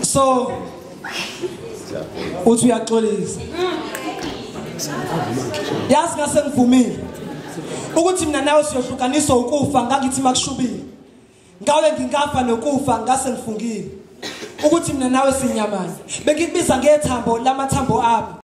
So uthi uyaxolisa. Yazi ngase ngivumile ukuthi mina nawe siyohlukaniswa ukufa ngakithi makushubile. Ngawe ngingafa nokufa ngase ngifungile ukuthi mina nawe sinyamana. Bengikubiza ngethambo lamathambo ami.